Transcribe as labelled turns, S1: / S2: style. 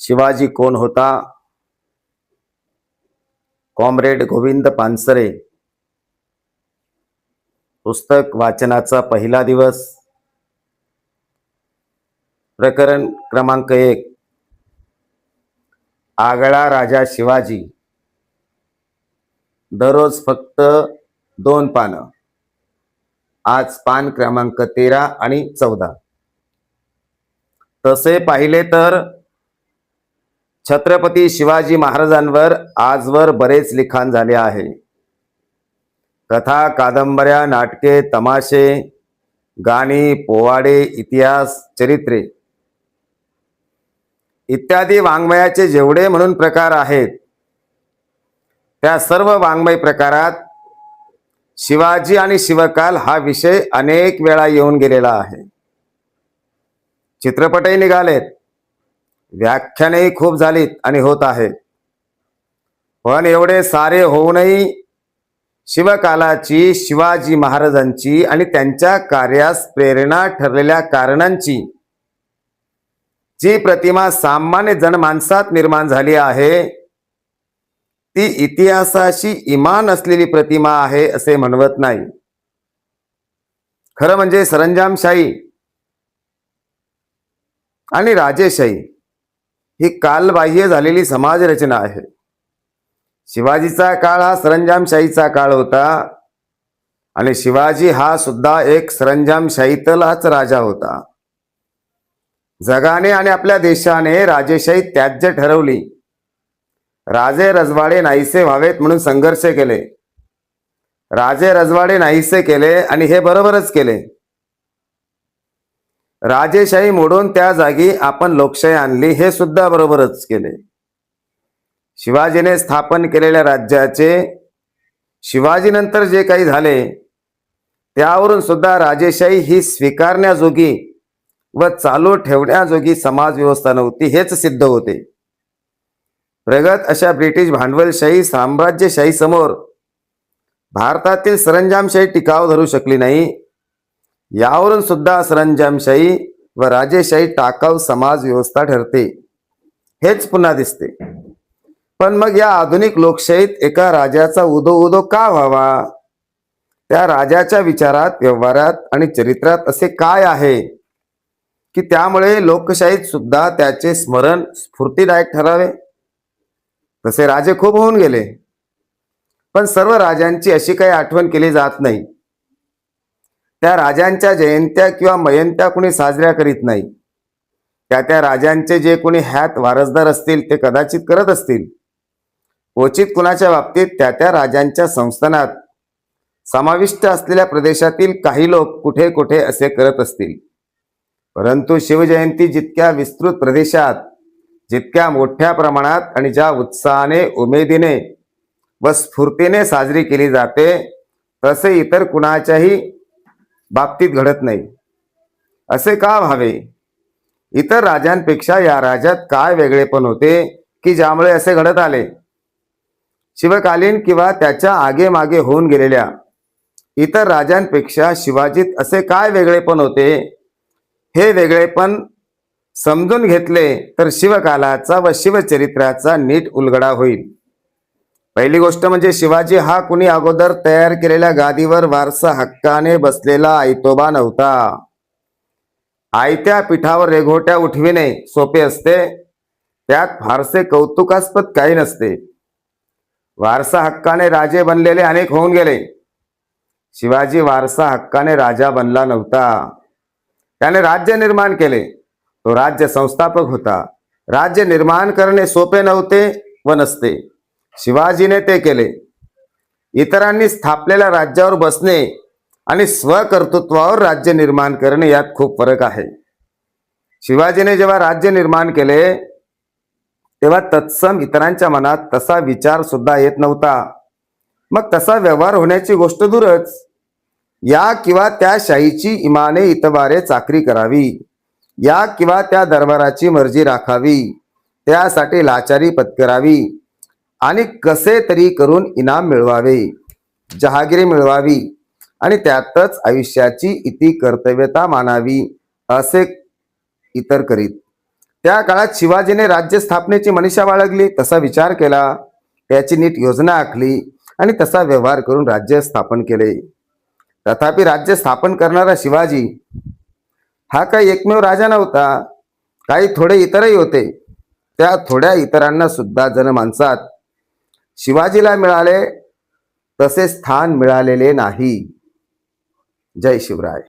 S1: शिवाजी कोण होता? कॉम्रेड गोविंद पानसरे. पुस्तक वाचनाचा पहिला दिवस. प्रकरण क्रमांक 1. आगळा राजा शिवाजी. दररोज फक्त 2 पानं. आज पान क्रमांक 13 आणि 14. तसे पाहिले तर छत्रपती शिवाजी महाराजांवर आजवर बरेच लिखाण झाले आहे. कथा, कादंबऱ्या, नाटके, तमाशे, गाणी, पोवाडे, इतिहास, चरित्रे इत्यादी वाङ्मयाचे जेवढे म्हणून प्रकार आहेत, त्या सर्व वाङ्मय प्रकारात शिवाजी आणि शिवकाल हा विषय अनेक वेळा येऊन गेलेला आहे. चित्रपटही निघालेत, व्याख्यानेही खूप झालीत आणि होत आहेत. पण एवढे सारे होऊनही शिवकालाची, शिवाजी महाराजांची आणि त्यांच्या कार्यास प्रेरणा ठरलेल्या कारणांची जी प्रतिमा सामान्य जनमानसात निर्माण झाली आहे, ती इतिहासाशी इमान असलेली प्रतिमा आहे असे म्हणवत नाही. खरं म्हणजे सरंजामशाही आणि राजेशाही ही कालबाह्य झालेली समाज रचना आहे. शिवाजीचा काळ हा सरंजामशाहीचा काळ होता आणि शिवाजी हा सुद्धा एक सरंजामशाहीतलाच राजा होता. जगाने आणि आपल्या देशाने राजेशाही त्याज्य ठरवली. राजे रजवाडे नाहीसे व्हावेत म्हणून संघर्ष केले. राजे रजवाडे नाहीसे केले आणि हे बरोबरच केले. राजेशाही मोडून त्या जागी आपण लोकशाही आणली, हे सुद्धा बरोबरच केले. शिवाजीने स्थापन केलेल्या राज्याचे शिवाजीनंतर जे काही झाले त्यावरून सुद्धा राजेशाही ही स्वीकारण्याजोगी व चालू ठेवण्याजोगी समाज व्यवस्था नव्हती, हेच सिद्ध होते. प्रगत अशा ब्रिटिश भांडवलशाही साम्राज्यशाही समोर भारतातील सरंजामशाही टिकाव धरू शकली नाही. यावरून सुद्धा सरंजामशाही व राजेशाही टाकाऊ समाज व्यवस्था ठरते, हेच पुन्हा दिसते. पण मग या आधुनिक लोकशाहीत एका राजाचा उदो उदो का व्हावा? त्या राजाच्या विचारात, व्यवहारात आणि चरित्रात असे काय आहे की त्यामुळे लोकशाहीत सुद्धा त्याचे स्मरण स्फूर्तिदायक ठरावे? तसे राजे खूप होऊन गेले, पण सर्व राजांची अशी काही आठवण केली जात नाही. त्या राजांच्या जयंत्या किंवा मयंत्या कुणी साजऱ्या करीत नाही. त्या राजांचे जे कोणी ह्यात वारसदार असतील ते कदाचित करत असतील. क्वचित कुणाच्या बाबतीत त्या राजांच्या संस्थानात समाविष्ट असलेल्या प्रदेशातील काही लोक कुठे कुठे असे करत असतील. परंतु शिवजयंती जितक्या विस्तृत प्रदेशात, जितक्या मोठ्या प्रमाणात आणि ज्या उत्साहाने, उमेदीने व स्फूर्तीने साजरी केली जाते, तसे इतर कुणाच्याही बाबतीत घडत नाही. असे का व्हावे? इतर राजांपेक्षा या राज्यात काय वेगळेपण होते की ज्यामुळे असे घडत आले? शिवकालीन किंवा त्याच्या आगे मागे होऊन गेलेल्या इतर राजांपेक्षा शिवाजीत असे काय वेगळेपण होते? हे वेगळेपण समजून घेतले तर शिवकालाचा व शिवचरित्राचा नीट उलगडा होईल. पहिली गोष्ट म्हणजे शिवाजी हा कुणी अगोदर तयार केलेल्या गादीवर वारसा हक्काने बसलेला आयतोबा नव्हता. आयत्या पीठावर रेघोट्या उठविणे सोपे असते, त्यात फारसे कौतुकास्पद काही नसते. वारसा हक्काने राजे बनलेले अनेक होऊन गेले. शिवाजी वारसा हक्काने राजा बनला नव्हता. त्याने राज्य निर्माण केले. तो राज्य संस्थापक होता. राज्य निर्माण करणे सोपे नव्हते व नसते. शिवाजीने ते केले. इतरांनी स्थापलेल्या राज्यावर बसणे आणि स्वकर्तृत्वावर राज्य निर्माण करणे यात खूप फरक आहे. शिवाजीने जेव्हा राज्य निर्माण केले तेव्हा तत्सम इतरांच्या मनात तसा विचार सुद्धा येत नव्हता. मग तसा व्यवहार होण्याची गोष्ट दूरच. या किंवा त्या शाहीची इमाने इतबारे चाकरी करावी, या किंवा त्या दरबाराची मर्जी राखावी, त्यासाठी लाचारी पत्करावी आणि कसे तरी करून इनाम मिळवावे, जहागिरी मिळवावी आणि त्यातच आयुष्याची इति कर्तव्यता मानावी, असे इतर करीत. त्या काळात शिवाजीने राज्य स्थापनेची मनीषा बाळगली, तसा विचार केला, त्याची नीट योजना आखली आणि तसा व्यवहार करून राज्य स्थापन केले. तथापि राज्य स्थापन करणारा शिवाजी हा काही एकमेव राजा नव्हता. काही थोडे इतरही होते. त्या थोड्या इतरांना सुद्धा जनमानसात शिवाजीला मिळाले तसे स्थान मिळालेले नाही. जय शिवराय.